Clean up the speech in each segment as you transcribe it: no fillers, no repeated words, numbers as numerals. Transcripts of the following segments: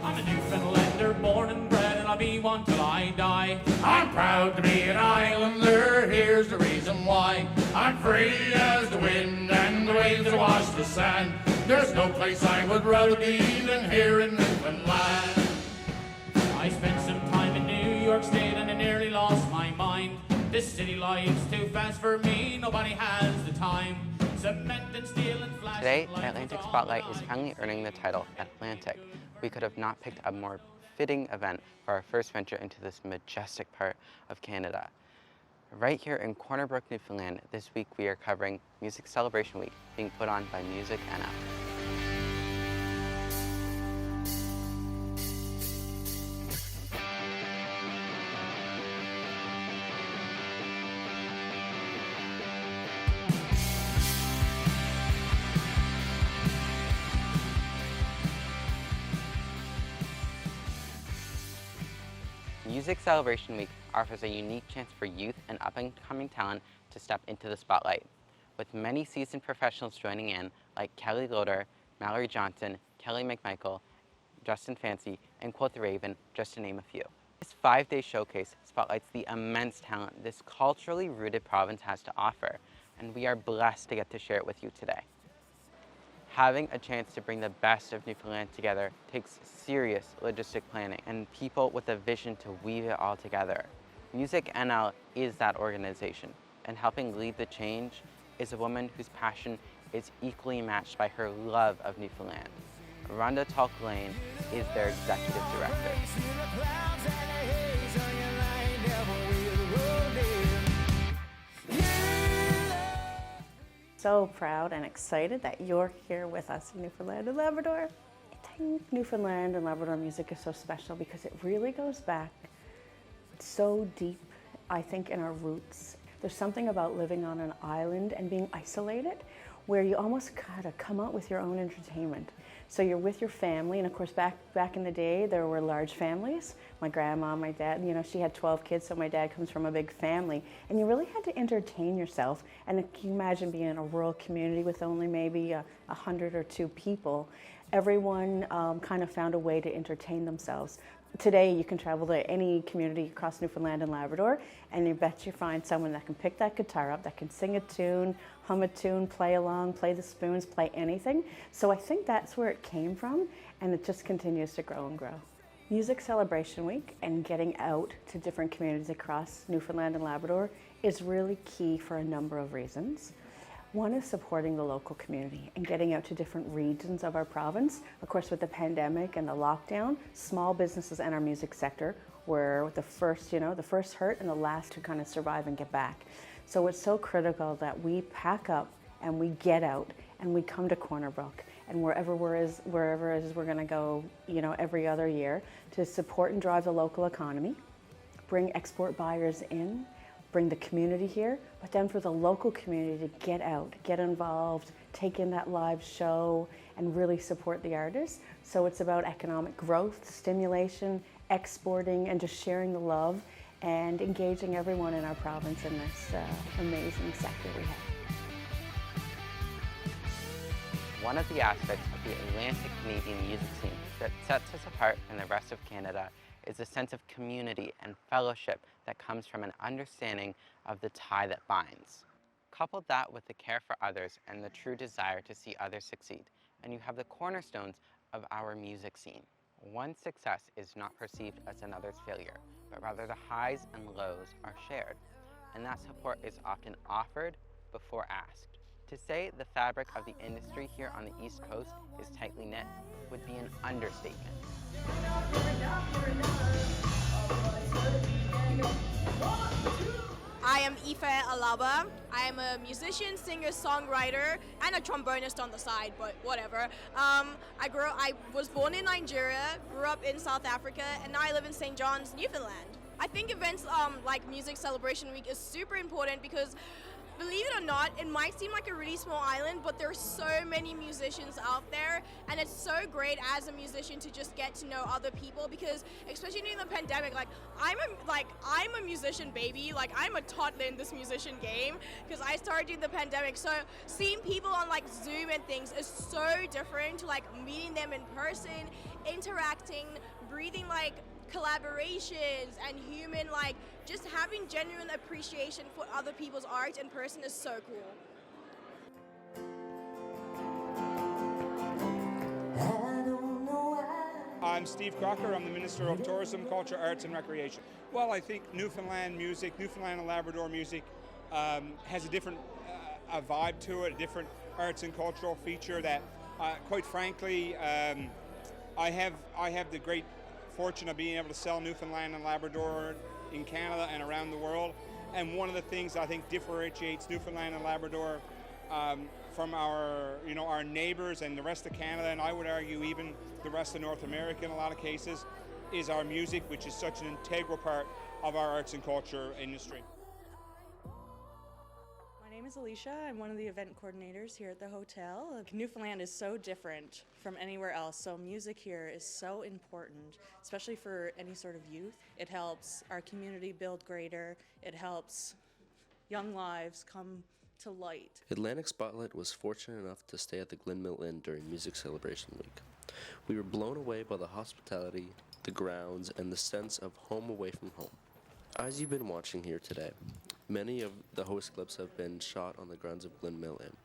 I'm a Newfoundlander, born and bred, and I'll be one till I die. I'm proud to be an islander, here's the reason why. I'm free as the wind and the waves that wash the sand. There's no place I would rather be than here in Newfoundland. I spent some time in New York State and I nearly lost my mind. This city life's too fast for me, nobody has the time. Cement and steel and flash. Today, Atlantic Spotlight is finally earning the title Atlantic. We could have not picked a more fitting event for our first venture into this majestic part of Canada. Right here in Corner Brook, Newfoundland, this week we are covering Music Celebration Week being put on by MusicNL. Music Celebration Week offers a unique chance for youth and up-and-coming talent to step into the spotlight, with many seasoned professionals joining in, like Kelly Loader, Mallory Johnson, Kelly McMichael, Justin Fancy, and Quote the Raven, just to name a few. This 5-day showcase spotlights the immense talent this culturally rooted province has to offer, and we are blessed to get to share it with you today. Having a chance to bring the best of Newfoundland together takes serious logistic planning and people with a vision to weave it all together. MusicNL is that organization, and helping lead the change is a woman whose passion is equally matched by her love of Newfoundland. Rhonda Tulk-Lane is their executive director. So proud and excited that you're here with us in Newfoundland and Labrador. I think Newfoundland and Labrador music is so special because it really goes back so deep, I think, in our roots. There's something about living on an island and being isolated where you almost kind of come out with your own entertainment. So you're with your family, and of course back in the day there were large families. My grandma, my dad, you know, she had 12 kids, so my dad comes from a big family, and you really had to entertain yourself. And can you imagine being in a rural community with only maybe 100 or 2 people? Everyone kind of found a way to entertain themselves. Today you can travel to any community across Newfoundland and Labrador, and you bet you find someone that can pick that guitar up, that can sing a tune, hum a tune, play along, play the spoons, play anything. So I think that's where it came from, and it just continues to grow and grow. Music Celebration Week and getting out to different communities across Newfoundland and Labrador is really key for a number of reasons. One is supporting the local community and getting out to different regions of our province. Of course, with the pandemic and the lockdown, small businesses and our music sector were the first hurt and the last to kind of survive and get back. So it's so critical that we pack up and we get out and we come to Corner Brook and wherever it is we're going to go, you know, every other year to support and drive the local economy, bring export buyers in, bring the community here, but then for the local community to get out, get involved, take in that live show, and really support the artists. So it's about economic growth, stimulation, exporting, and just sharing the love and engaging everyone in our province in this amazing sector we have. One of the aspects of the Atlantic Canadian music scene that sets us apart from the rest of Canada is a sense of community and fellowship that comes from an understanding of the tie that binds. Couple that with the care for others and the true desire to see others succeed, and you have the cornerstones of our music scene. One success is not perceived as another's failure, but rather the highs and lows are shared, and that support is often offered before asked. To say the fabric of the industry here on the East Coast is tightly knit would be an understatement. I am Ife Alaba. I am a musician, singer, songwriter, and a trombonist on the side, but whatever. I was born in Nigeria, grew up in South Africa, and now I live in St. John's, Newfoundland. I think events like Music Celebration Week is super important because believe it or not, it might seem like a really small island, but there's so many musicians out there, and it's so great as a musician to just get to know other people, because especially during the pandemic, like I'm a musician baby, like I'm a toddler in this musician game because I started during the pandemic. So seeing people on like Zoom and things is so different to like meeting them in person, interacting, breathing like collaborations and human, like just having genuine appreciation for other people's art in person is so cool. I'm Steve Crocker. I'm the Minister of Tourism, Culture, Arts and Recreation. Well, I think Newfoundland and Labrador music has a different a vibe to it, a different arts and cultural feature that, quite frankly, I have the great fortune of being able to sell Newfoundland and Labrador in Canada and around the world. And one of the things I think differentiates Newfoundland and Labrador from our neighbors and the rest of Canada, and I would argue even the rest of North America in a lot of cases, is our music, which is such an integral part of our arts and culture industry. My name is Alicia. I'm one of the event coordinators here at the hotel. Newfoundland is so different from anywhere else, so music here is so important, especially for any sort of youth. It helps our community build greater. It helps young lives come to light. Atlantic Spotlight was fortunate enough to stay at the Glenmill Inn during Music Celebration Week. We were blown away by the hospitality, the grounds, and the sense of home away from home. As you've been watching here today, many of the host clips have been shot on the grounds of Glenmill Inn.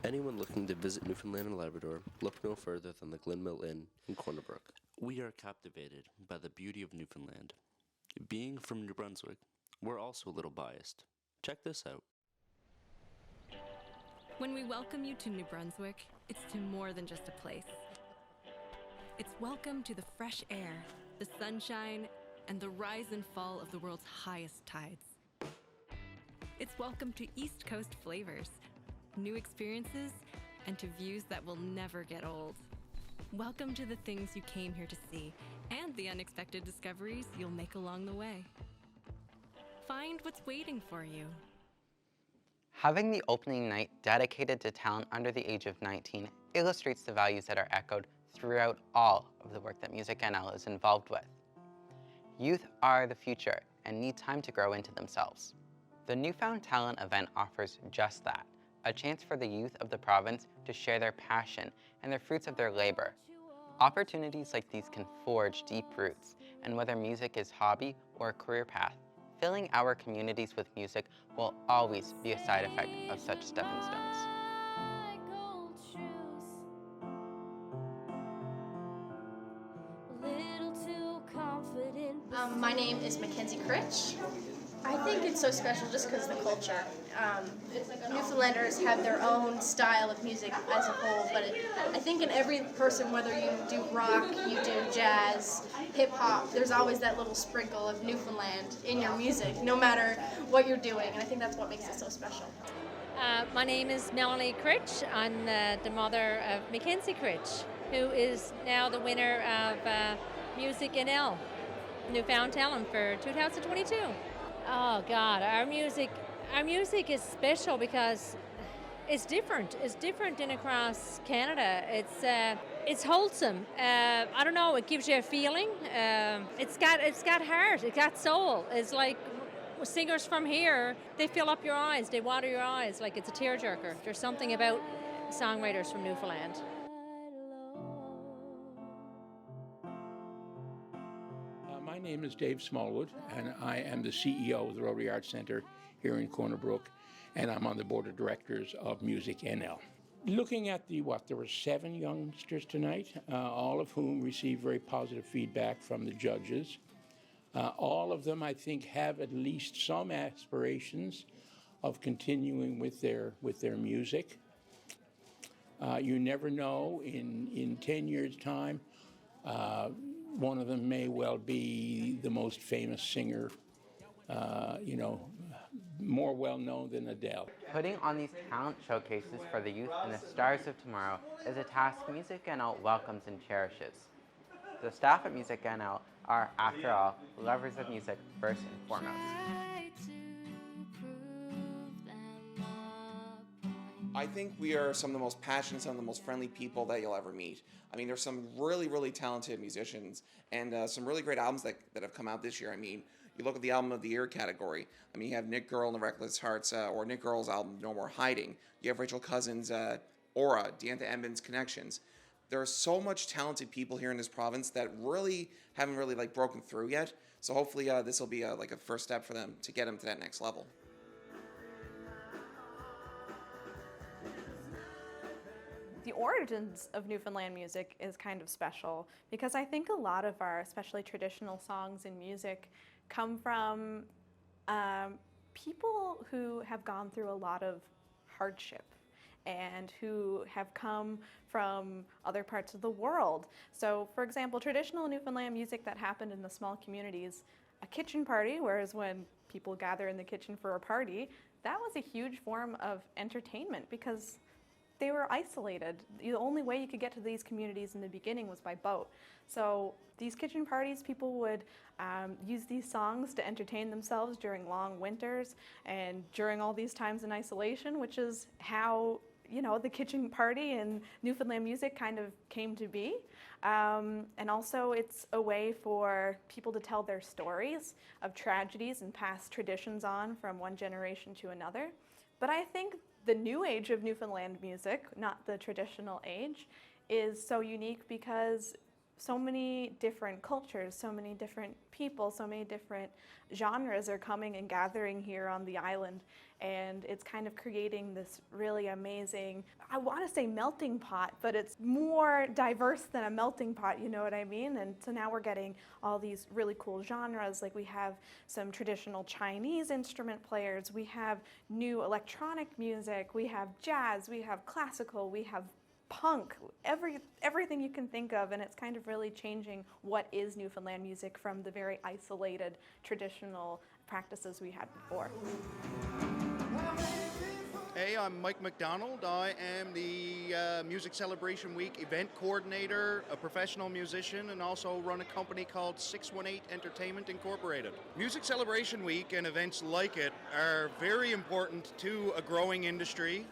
Anyone looking to visit Newfoundland and Labrador, look no further than the Glenmill Inn in Corner Brook. We are captivated by the beauty of Newfoundland. Being from New Brunswick, we're also a little biased. Check this out. When we welcome you to New Brunswick, it's to more than just a place. It's welcome to the fresh air, the sunshine, and the rise and fall of the world's highest tides. It's welcome to East Coast flavors, new experiences, and to views that will never get old. Welcome to the things you came here to see, and the unexpected discoveries you'll make along the way. Find what's waiting for you. Having the opening night dedicated to talent under the age of 19 illustrates the values that are echoed throughout all of the work that MusicNL is involved with. Youth are the future and need time to grow into themselves. The Newfound Talent event offers just that, a chance for the youth of the province to share their passion and the fruits of their labor. Opportunities like these can forge deep roots, and whether music is hobby or a career path, filling our communities with music will always be a side effect of such stepping stones. My name is Mackenzie Critch. I think it's so special just because of the culture. Newfoundlanders have their own style of music as a whole, but I think in every person, whether you do rock, you do jazz, hip-hop, there's always that little sprinkle of Newfoundland in your music, no matter what you're doing, and I think that's what makes it so special. My name is Melanie Critch. I'm the mother of Mackenzie Critch, who is now the winner of MusicNL Newfound Talent for 2022. Oh God, our music is special because it's different. It's different in across Canada. It's wholesome. I don't know. It gives you a feeling. It's got heart. It's got soul. It's like singers from here. They fill up your eyes. They water your eyes. Like it's a tearjerker. There's something about songwriters from Newfoundland. My name is Dave Smallwood, and I am the CEO of the Rotary Arts Centre here in Corner Brook, and I'm on the board of directors of MusicNL. Looking at there were 7 youngsters tonight, all of whom received very positive feedback from the judges. All of them, I think, have at least some aspirations of continuing with their music. You never know, in 10 years' time, one of them may well be the most famous singer, more well-known than Adele. Putting on these talent showcases for the youth and the stars of tomorrow is a task MusicNL welcomes and cherishes. The staff at MusicNL are, after all, lovers of music first and foremost. I think we are some of the most passionate, some of the most friendly people that you'll ever meet. I mean, there's some really, really talented musicians and some really great albums that have come out this year. I mean, you look at the Album of the Year category. I mean, you have Nick Girl and the Reckless Hearts, or Nick Girl's album, No More Hiding. You have Rachel Cousins' Aura, Deantha Embin's Connections. There are so much talented people here in this province that really haven't really like broken through yet. So hopefully this will be like a first step for them to get them to that next level. The origins of Newfoundland music is kind of special because I think a lot of our, especially traditional songs and music, come from people who have gone through a lot of hardship and who have come from other parts of the world. So, for example, traditional Newfoundland music that happened in the small communities, a kitchen party, whereas when people gather in the kitchen for a party, that was a huge form of entertainment because they were isolated. The only way you could get to these communities in the beginning was by boat. So these kitchen parties, people would use these songs to entertain themselves during long winters and during all these times in isolation, which is how, you know, the kitchen party and Newfoundland music kind of came to be. And also it's a way for people to tell their stories of tragedies and pass traditions on from one generation to another. But I think the new age of Newfoundland music, not the traditional age, is so unique because so many different cultures, so many different people, so many different genres are coming and gathering here on the island, and it's kind of creating this really amazing, I want to say melting pot, but it's more diverse than a melting pot, you know what I mean? And so now we're getting all these really cool genres, like we have some traditional Chinese instrument players, we have new electronic music, we have jazz, we have classical, we have punk, everything you can think of, and it's kind of really changing what is Newfoundland music from the very isolated traditional practices we had before. Hey, I'm Mike McDonald. I am the Music Celebration Week event coordinator, a professional musician, and also run a company called 618 Entertainment Incorporated. Music Celebration Week and events like it are very important to a growing industry,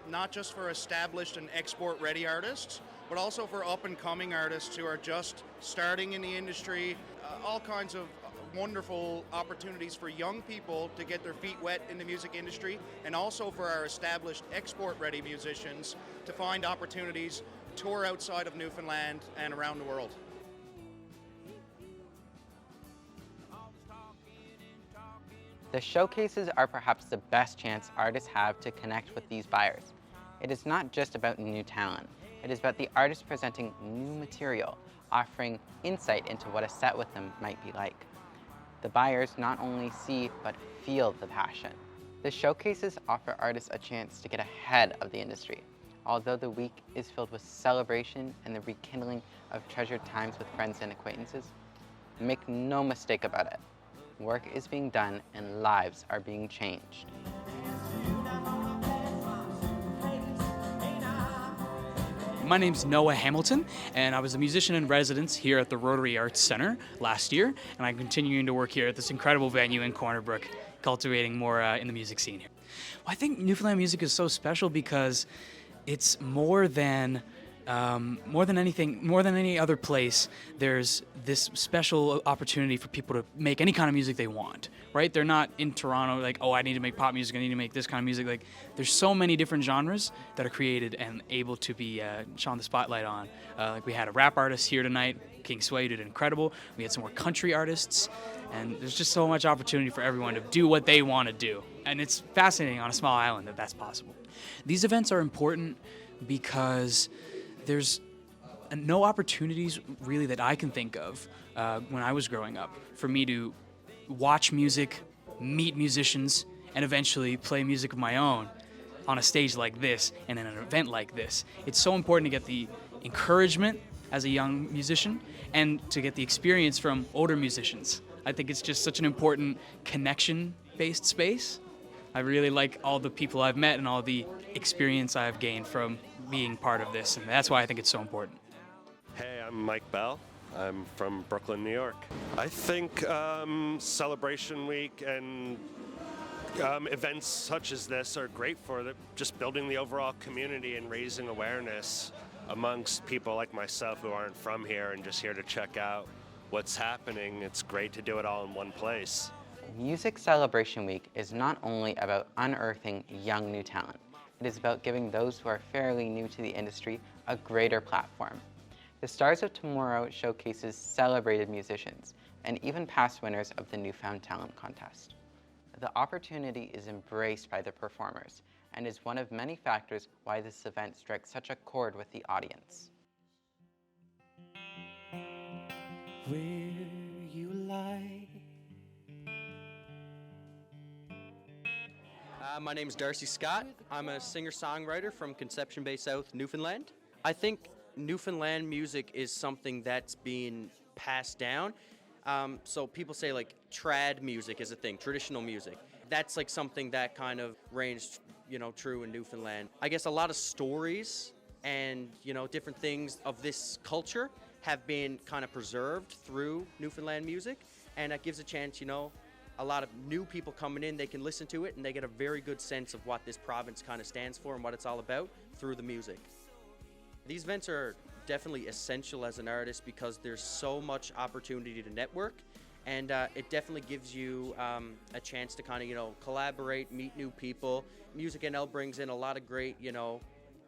not just for established and export-ready artists, but also for up-and-coming artists who are just starting in the industry, all kinds of wonderful opportunities for young people to get their feet wet in the music industry, and also for our established export-ready musicians to find opportunities, tour outside of Newfoundland and around the world. The showcases are perhaps the best chance artists have to connect with these buyers. It is not just about new talent, it is about the artists presenting new material, offering insight into what a set with them might be like. The buyers not only see, but feel the passion. The showcases offer artists a chance to get ahead of the industry. Although the week is filled with celebration and the rekindling of treasured times with friends and acquaintances, make no mistake about it. Work is being done and lives are being changed. My name's Noah Hamilton, and I was a musician in residence here at the Rotary Arts Center last year, and I'm continuing to work here at this incredible venue in Corner Brook, cultivating more in the music scene here. Well, I think Newfoundland music is so special because it's more than anything, more than any other place. There's this special opportunity for people to make any kind of music they want, right? They're not in Toronto like, oh, I need to make pop music, I need to make this kind of music. Like, there's so many different genres that are created and able to be shone the spotlight on. Like we had a rap artist here tonight, King Sway did incredible. We had some more country artists, and there's just so much opportunity for everyone to do what they want to do. And it's fascinating on a small island that that's possible. These events are important because there's no opportunities really that I can think of when I was growing up for me to watch music, meet musicians, and eventually play music of my own on a stage like this and in an event like this. It's so important to get the encouragement as a young musician and to get the experience from older musicians. I think it's just such an important connection-based space. I really like all the people I've met and all the experience I've gained from being part of this, and that's why I think it's so important. Hey, I'm Mike Bell. I'm from Brooklyn, New York. I think Celebration Week and Events such as this are great for just building the overall community and raising awareness amongst people like myself who aren't from here and just here to check out what's happening. It's great to do it all in one place. Music Celebration Week is not only about unearthing young new talent, it is about giving those who are fairly new to the industry a greater platform. The Stars of Tomorrow showcases celebrated musicians and even past winners of the Newfound Talent Contest. The opportunity is embraced by the performers and is one of many factors why this event strikes such a chord with the audience. Where you lie. My name is Darcy Scott. I'm a singer-songwriter from Conception Bay South, Newfoundland. I think Newfoundland music is something that's being passed down. So people say like trad music is a thing, traditional music. That's like something that kind of reigns, true in Newfoundland. I guess a lot of stories and, different things of this culture have been kind of preserved through Newfoundland music, and that gives a chance, a lot of new people coming in, they can listen to it and they get a very good sense of what this province kind of stands for and what it's all about through the music. These events are definitely essential as an artist because there's so much opportunity to network, and it definitely gives you a chance to kind of, collaborate, meet new people. MusicNL brings in a lot of great,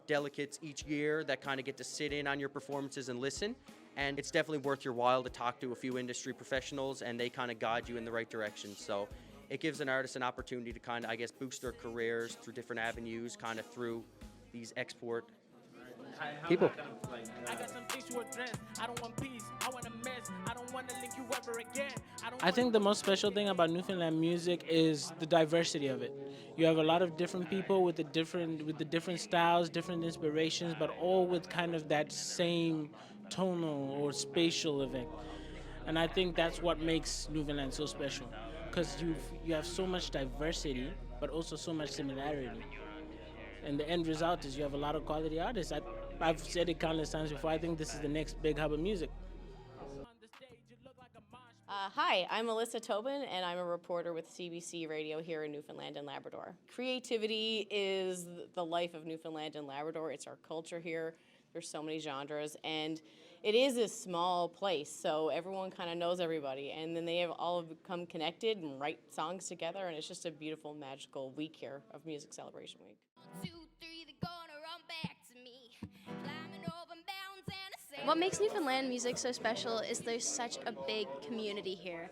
delegates each year that kind of get to sit in on your performances and listen. And it's definitely worth your while to talk to a few industry professionals, and they kind of guide you in the right direction. So it gives an artist an opportunity to kind of, boost their careers through different avenues, kind of through these export people. I got some things to address. I don't want peace. I want a mess. I don't want to link you ever again. I think the most special thing about Newfoundland music is the diversity of it. You have a lot of different people with the different styles, different inspirations, but all with kind of that same tonal or spatial event. And I think that's what makes Newfoundland so special, because you have so much diversity, but also so much similarity. And the end result is you have a lot of quality artists. I've said it countless times before, I think this is the next big hub of music. Hi, I'm Melissa Tobin, and I'm a reporter with CBC Radio here in Newfoundland and Labrador. Creativity is the life of Newfoundland and Labrador. It's our culture here. There's so many genres, and it is a small place, so everyone kind of knows everybody, and then they have all become connected and write songs together, and it's just a beautiful, magical week here of Music Celebration Week. 1, 2, 3, they're gonna run back to me. Climbing over mountains and What makes Newfoundland music so special is there's such a big community here.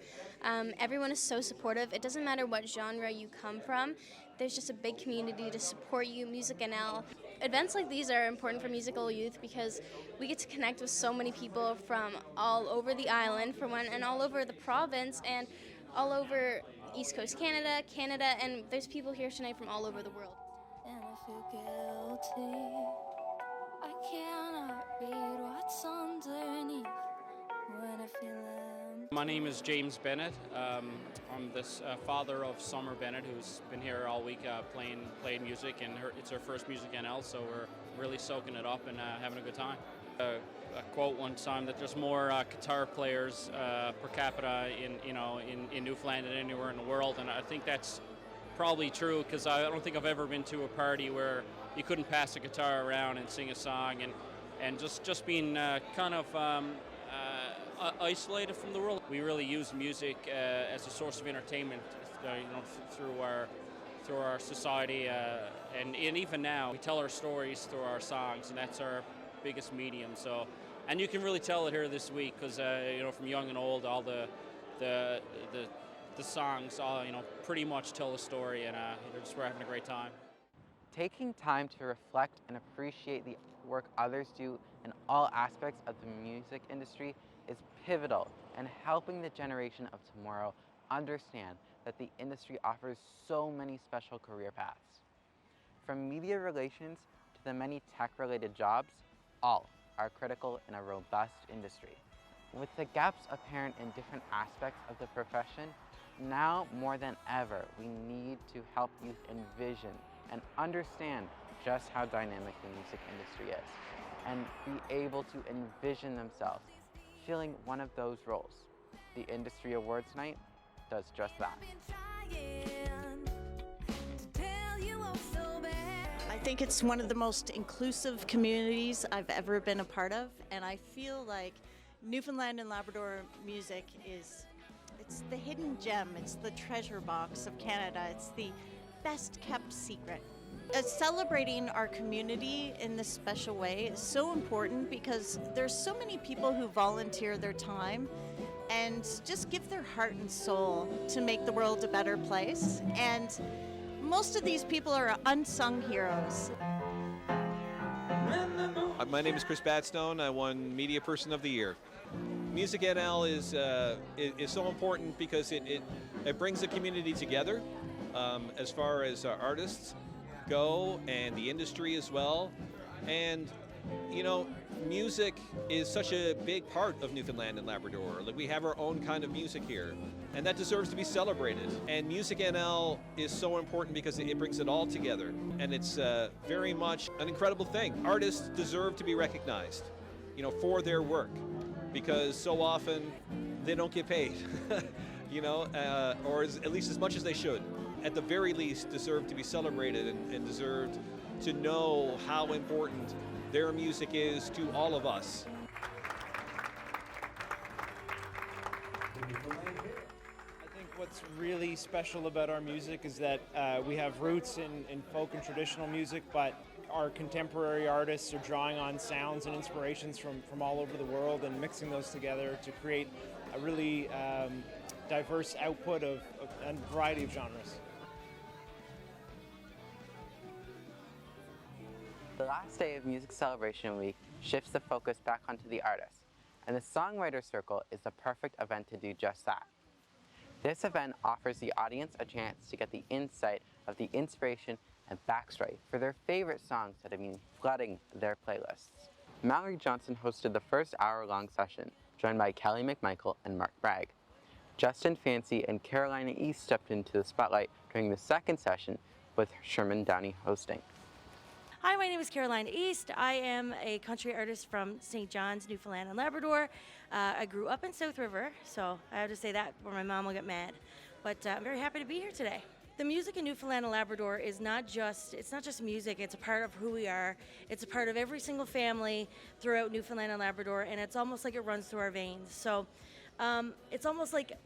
Everyone is so supportive. It doesn't matter what genre you come from. There's just a big community to support you. MusicNL. Events like these are important for musical youth because we get to connect with so many people from all over the island, and all over the province, and all over East Coast Canada, and there's people here tonight from all over the world. And I feel guilty. I cannot read what's underneath when I feel empty. My name is James Bennett. I'm the father of Summer Bennett, who's been here all week playing music, and it's her first MusicNL, so we're really soaking it up and having a good time. A quote one time that there's more guitar players per capita in Newfoundland than anywhere in the world, and I think that's probably true because I don't think I've ever been to a party where you couldn't pass a guitar around and sing a song, and just being kind of isolated from the world. We really use music as a source of entertainment, through our society, and even now we tell our stories through our songs, and that's our biggest medium. So, and you can really tell it here this week because from young and old, all the songs all pretty much tell the story, and we're having a great time. Taking time to reflect and appreciate the work others do in all aspects of the music industry is pivotal in helping the generation of tomorrow understand that the industry offers so many special career paths. From media relations to the many tech-related jobs, all are critical in a robust industry. With the gaps apparent in different aspects of the profession, now more than ever, we need to help youth envision and understand just how dynamic the music industry is, and be able to envision themselves filling one of those roles. The Industry Awards Night does just that. think it's one of the most inclusive communities I've ever been a part of, and I feel like Newfoundland and Labrador music it's the hidden gem, it's the treasure box of Canada, it's the best kept secret. Celebrating our community in this special way is so important because there's so many people who volunteer their time and just give their heart and soul to make the world a better place. And most of these people are unsung heroes. My name is Chris Badstone. I won Media Person of the Year. MusicNL is so important because it brings the community together as far as artists go and the industry as well. And you know, music is such a big part of Newfoundland and Labrador. Like, we have our own kind of music here, and that deserves to be celebrated. And MusicNL is so important because it brings it all together, and it's very much an incredible thing. Artists deserve to be recognized, you know, for their work, because so often they don't get paid, you know, or at least as much as they should. At the very least, deserve to be celebrated and deserved to know how important their music is to all of us. I think what's really special about our music is that we have roots in folk and traditional music, but our contemporary artists are drawing on sounds and inspirations from all over the world and mixing those together to create a really diverse output of a variety of genres. The last day of Music Celebration Week shifts the focus back onto the artist, and the Songwriter Circle is the perfect event to do just that. This event offers the audience a chance to get the insight of the inspiration and backstory for their favorite songs that have been flooding their playlists. Mallory Johnson hosted the first hour-long session, joined by Kelly McMichael and Mark Bragg. Justin Fancy and Carolina East stepped into the spotlight during the second session, with Sherman Downey hosting. Hi, my name is Caroline East. I am a country artist from St. John's, Newfoundland and Labrador. I grew up in South River, so I have to say that or my mom will get mad. But I'm very happy to be here today. The music in Newfoundland and Labrador is not just music, it's a part of who we are. It's a part of every single family throughout Newfoundland and Labrador, and it's almost like it runs through our veins. So it's almost like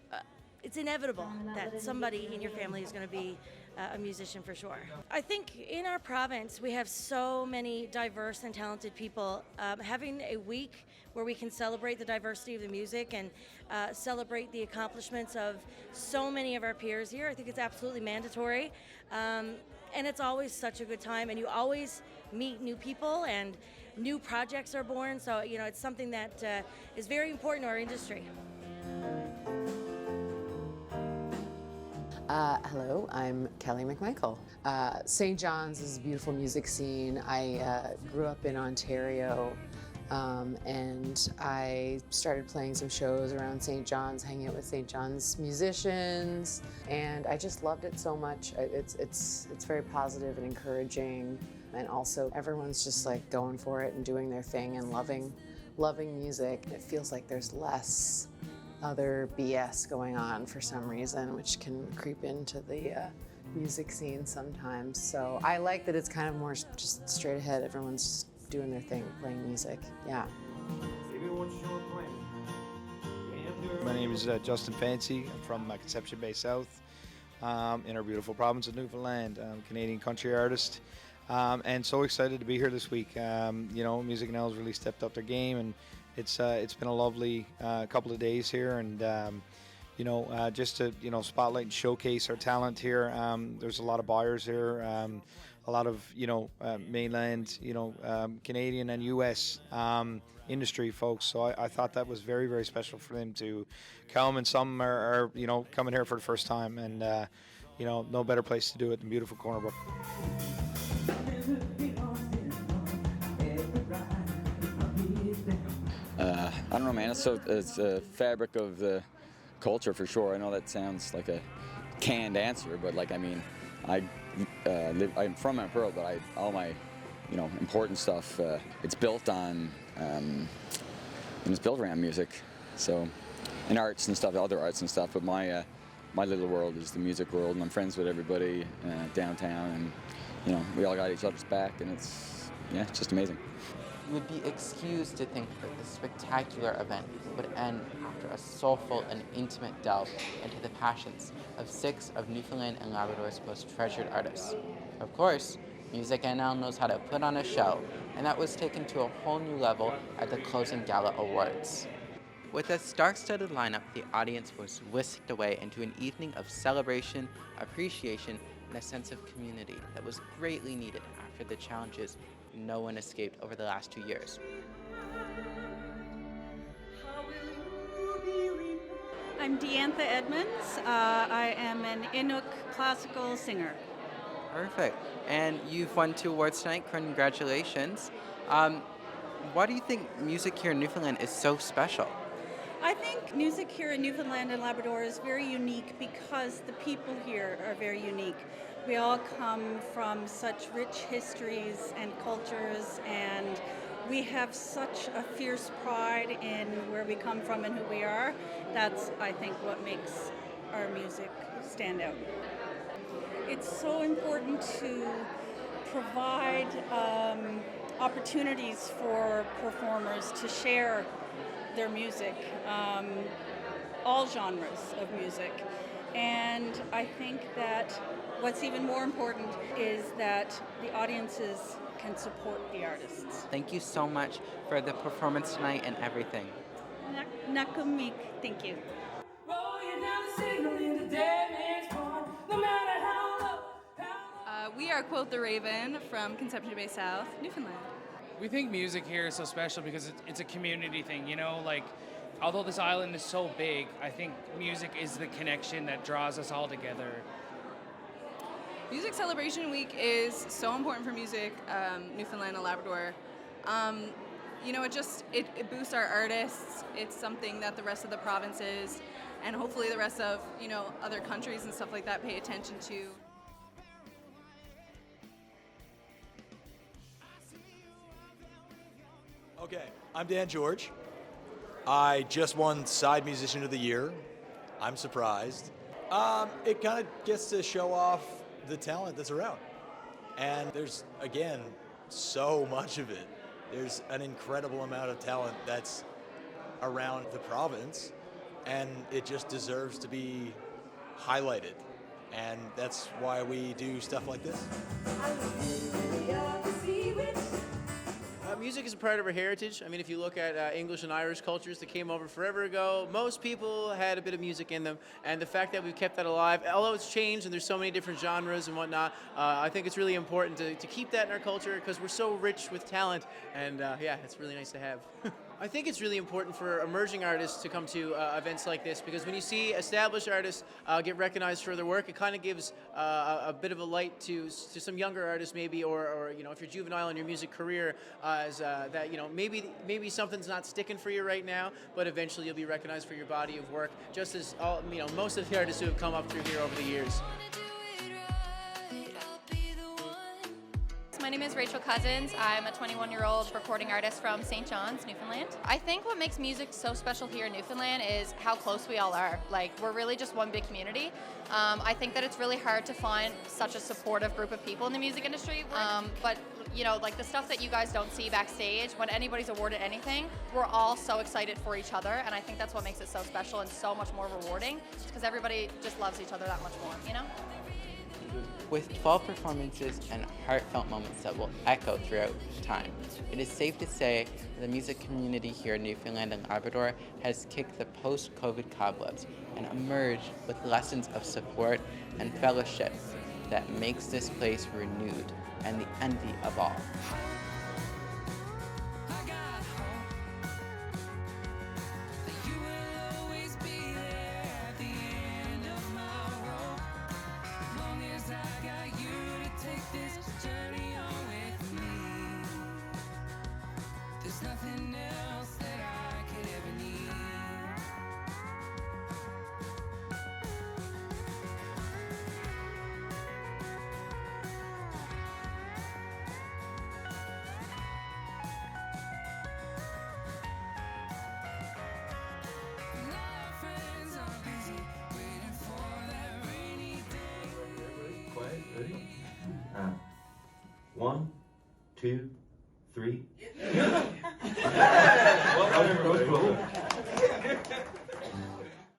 it's inevitable that somebody in your family is going to be a musician for sure. I think in our province we have so many diverse and talented people. Having a week where we can celebrate the diversity of the music and celebrate the accomplishments of so many of our peers here, I think it's absolutely mandatory. And it's always such a good time, and you always meet new people and new projects are born. So, you know, it's something that is very important to our industry. Hello, I'm Kelly McMichael. St. John's is a beautiful music scene. I grew up in Ontario, and I started playing some shows around St. John's, hanging out with St. John's musicians, and I just loved it so much. It's very positive and encouraging, and also everyone's just like going for it and doing their thing and loving music. It feels like there's less other BS going on for some reason, which can creep into the music scene sometimes. So I like that it's kind of more just straight ahead. Everyone's just doing their thing, playing music. Yeah. My name is Justin Fancy. I'm from Conception Bay South in our beautiful province of Newfoundland. I'm a Canadian country artist, and so excited to be here this week. You know, MusicNL has really stepped up their game, and it's been a lovely couple of days here, and you know, just to spotlight and showcase our talent here. There's a lot of buyers here, a lot of mainland, Canadian and U.S. Industry folks. So I thought that was very, very special for them to come, and some are coming here for the first time, and no better place to do it than beautiful Corner Brook. I don't know, man. It's a fabric of the culture for sure. I know that sounds like a canned answer, but like, I mean, I'm from Mount Pearl, but all my important stuff, it's built on and it's built around music. So, and arts and stuff, other arts and stuff. But my little world is the music world, and I'm friends with everybody downtown, and we all got each other's back, and it's just amazing. You would be excused to think that this spectacular event would end after a soulful and intimate delve into the passions of 6 of Newfoundland and Labrador's most treasured artists. Of course, MusicNL knows how to put on a show, and that was taken to a whole new level at the closing Gala Awards. With a star-studded lineup, the audience was whisked away into an evening of celebration, appreciation, and a sense of community that was greatly needed after the challenges no one escaped over the last 2 years. I'm Deantha Edmonds. I am an Inuk classical singer. Perfect. And you've won 2 awards tonight. Congratulations. Why do you think music here in Newfoundland is so special? I think music here in Newfoundland and Labrador is very unique because the people here are very unique. We all come from such rich histories and cultures, and we have such a fierce pride in where we come from and who we are. That's, I think, what makes our music stand out. It's so important to provide opportunities for performers to share their music, all genres of music. And I think that what's even more important is that the audiences can support the artists. Thank you so much for the performance tonight and everything. Nakumik, thank you. We are Quote the Raven from Conception Bay South, Newfoundland. We think music here is so special because it's a community thing, although this island is so big, I think music is the connection that draws us all together. Music Celebration Week is so important for music, Newfoundland and Labrador. It boosts our artists. It's something that the rest of the provinces and hopefully the rest of, other countries and stuff like that pay attention to. Okay, I'm Dan George. I just won Side Musician of the Year. I'm surprised. It kind of gets to show off the talent that's around. And there's, again, so much of it. There's an incredible amount of talent that's around the province, and it just deserves to be highlighted. And that's why we do stuff like this. Music is a part of our heritage. I mean, if you look at English and Irish cultures that came over forever ago, most people had a bit of music in them. And the fact that we've kept that alive, although it's changed and there's so many different genres and whatnot, I think it's really important to keep that in our culture because we're so rich with talent. And it's really nice to have. I think it's really important for emerging artists to come to events like this because when you see established artists get recognized for their work, it kind of gives a bit of a light to some younger artists maybe, or if you're juvenile in your music career, that maybe something's not sticking for you right now, but eventually you'll be recognized for your body of work, just as most of the artists who have come up through here over the years. My name is Rachel Cousins. I'm a 21-year-old recording artist from St. John's, Newfoundland. I think what makes music so special here in Newfoundland is how close we all are. Like, we're really just one big community. I think that it's really hard to find such a supportive group of people in the music industry. But the stuff that you guys don't see backstage, when anybody's awarded anything, we're all so excited for each other, and I think that's what makes it so special and so much more rewarding, because everybody just loves each other that much more, With 12 performances and heartfelt moments that will echo throughout time, it is safe to say the music community here in Newfoundland and Labrador has kicked the post-COVID cobwebs and emerged with lessons of support and fellowship that makes this place renewed and the envy of all. Nothing else that I could ever need. My friends are busy waiting for that rainy day. Quiet, ready? 1, 2, 3. Well done, everybody.